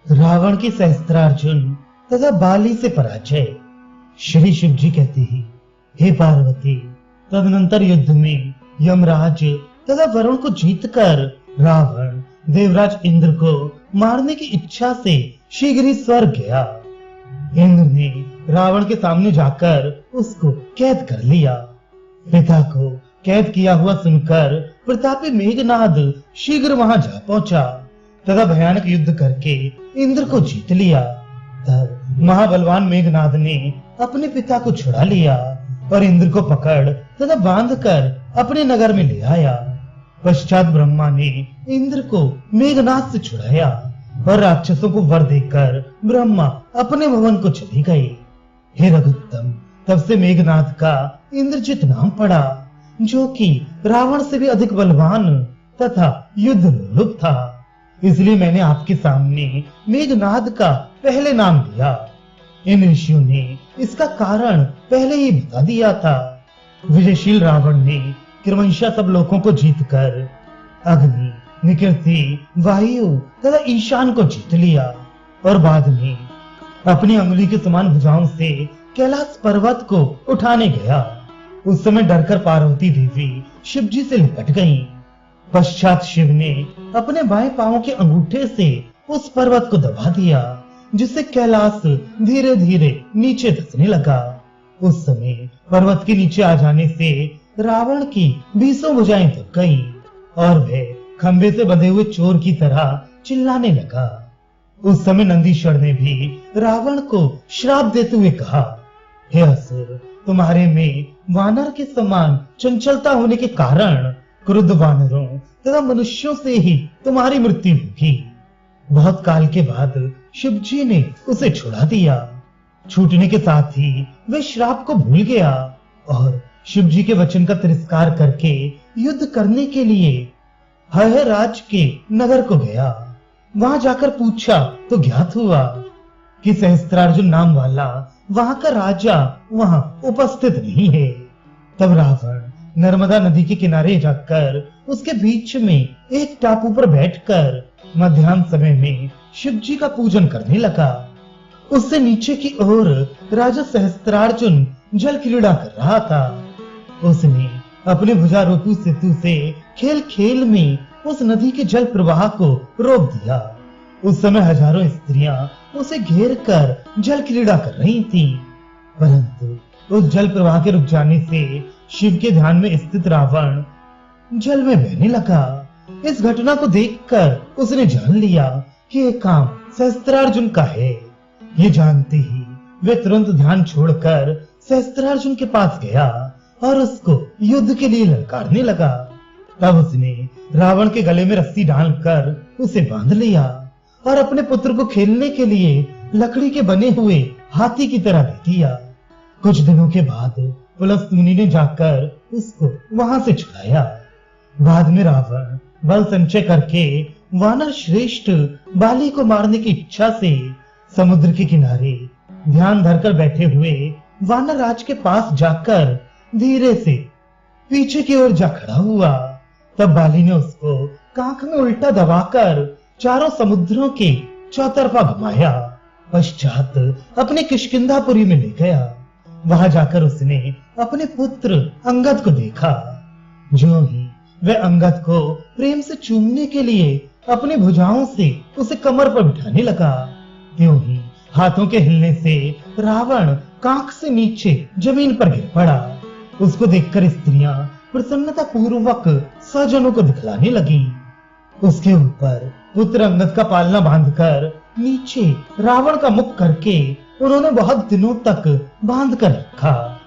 रावण की सहस्त्रार्जुन तथा बाली से पराजय। श्री शिव जी कहते ही, हे पार्वती, तदनंतर युद्ध में यमराज तथा वरुण को जीतकर रावण देवराज इंद्र को मारने की इच्छा से शीघ्र ही स्वर्ग गया। इंद्र ने रावण के सामने जाकर उसको कैद कर लिया। पिता को कैद किया हुआ सुनकर प्रतापी मेघनाद शीघ्र वहां जा पहुंचा तथा भयानक युद्ध करके इंद्र को जीत लिया। तब महाबलवान मेघनाद ने अपने पिता को छुड़ा लिया और इंद्र को पकड़ तथा बांधकर अपने नगर में ले आया। पश्चात ब्रह्मा ने इंद्र को मेघनाद से छुड़ाया और राक्षसों को वर देकर ब्रह्मा अपने भवन को चली गई। हे रघुत्तम, तब से मेघनाद का इंद्रजित नाम पड़ा, जो कि रावण से भी अधिक बलवान तथा युद्ध लोलुप था। इसलिए मैंने आपके सामने मेघनाद का पहले नाम दिया। इन ऋषियों ने इसका कारण पहले ही बता दिया था। विजयशील रावण ने क्रमशः सब लोगों को जीतकर अग्नि, निकृति, वायु तथा ईशान को जीत लिया और बाद में अपनी अंगुली के समान भुजाओं से कैलाश पर्वत को उठाने गया। उस समय डरकर पार्वती देवी शिव जी से लिपट गईं। पश्चात शिव ने अपने बाएं पांव के अंगूठे से उस पर्वत को दबा दिया, जिससे कैलाश धीरे धीरे नीचे धंसने लगा। उस समय पर्वत के नीचे आ जाने से रावण की 20 भुजाएं दब गईं और वह खंबे से बंधे हुए चोर की तरह चिल्लाने लगा। उस समय नंदीश्वर ने भी रावण को श्राप देते हुए कहा, हे असुर, तुम्हारे में वानर के समान चंचलता होने के कारण क्रुद्ध वानरों तथा मनुष्यों से ही तुम्हारी मृत्यु होगी। बहुत काल के बाद शिव जी ने उसे छुड़ा दिया। छूटने के साथ ही वह श्राप को भूल गया और शिव जी के वचन का तिरस्कार करके युद्ध करने के लिए हयराज के नगर को गया। वहां जाकर पूछा तो ज्ञात हुआ कि सहस्त्रार्जुन नाम वाला वहां का राजा वहां उपस्थित नहीं है। तब रावण नर्मदा नदी के किनारे जाकर उसके बीच में एक टापू पर बैठकर मध्याह्न समय में शिव जी का पूजन करने लगा। उससे नीचे की ओर राजा सहस्त्रार्जुन जल क्रीड़ा कर रहा था। उसने अपने भुजारोपी सेतु से खेल खेल में उस नदी के जल प्रवाह को रोक दिया। उस समय हजारों स्त्रियां उसे घेर कर जल क्रीड़ा कर रही थीं, परंतु उस जल प्रवाह के रुक जाने से शिव के ध्यान में स्थित रावण जल में बहने लगा। इस घटना को देखकर उसने जान लिया कि यह काम सहस्त्रार्जुन का है। ये जानते ही वह तुरंत ध्यान छोड़कर सहस्त्रार्जुन के पास गया और उसको युद्ध के लिए ललकारने लगा। तब उसने रावण के गले में रस्सी डालकर उसे बांध लिया और अपने पुत्र को खेलने के लिए लकड़ी के बने हुए हाथी की तरह दे दिया। कुछ दिनों के बाद पुलस्त मुनि ने जाकर उसको वहां से छुड़ाया। बाद में रावण बल संचय करके वानर श्रेष्ठ बाली को मारने की इच्छा से समुद्र के किनारे ध्यान धरकर बैठे हुए वानर राज के पास जाकर धीरे से पीछे की ओर जा खड़ा हुआ। तब बाली ने उसको कांख में उल्टा दबाकर चारों समुद्रों के चौतरफा घुमाया। पश्चात अपने किष्किंधापुरी में ले गया। वहां जाकर उसने अपने पुत्र अंगद को देखा। जो ही वह अंगद को प्रेम से चूमने के लिए अपनी भुजाओं से उसे कमर पर बिठाने लगा, त्यों ही हाथों के हिलने से रावण कांख से नीचे जमीन पर गिर पड़ा। उसको देखकर स्त्रियां प्रसन्नता पूर्वक स्वजनों को दिखलाने लगी। उसके ऊपर पुत्र अंगद का पालना बांधकर नीचे रावण का मुख करके उन्होंने बहुत दिनों तक बांध कर रखा,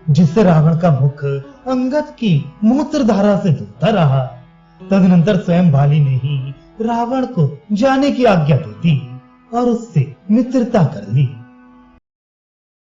जिससे रावण का मुख अंगद की मूत्र धारा से धुलता रहा। तदनंतर स्वयं बाली ने ही रावण को जाने की आज्ञा दे दी और उससे मित्रता कर ली।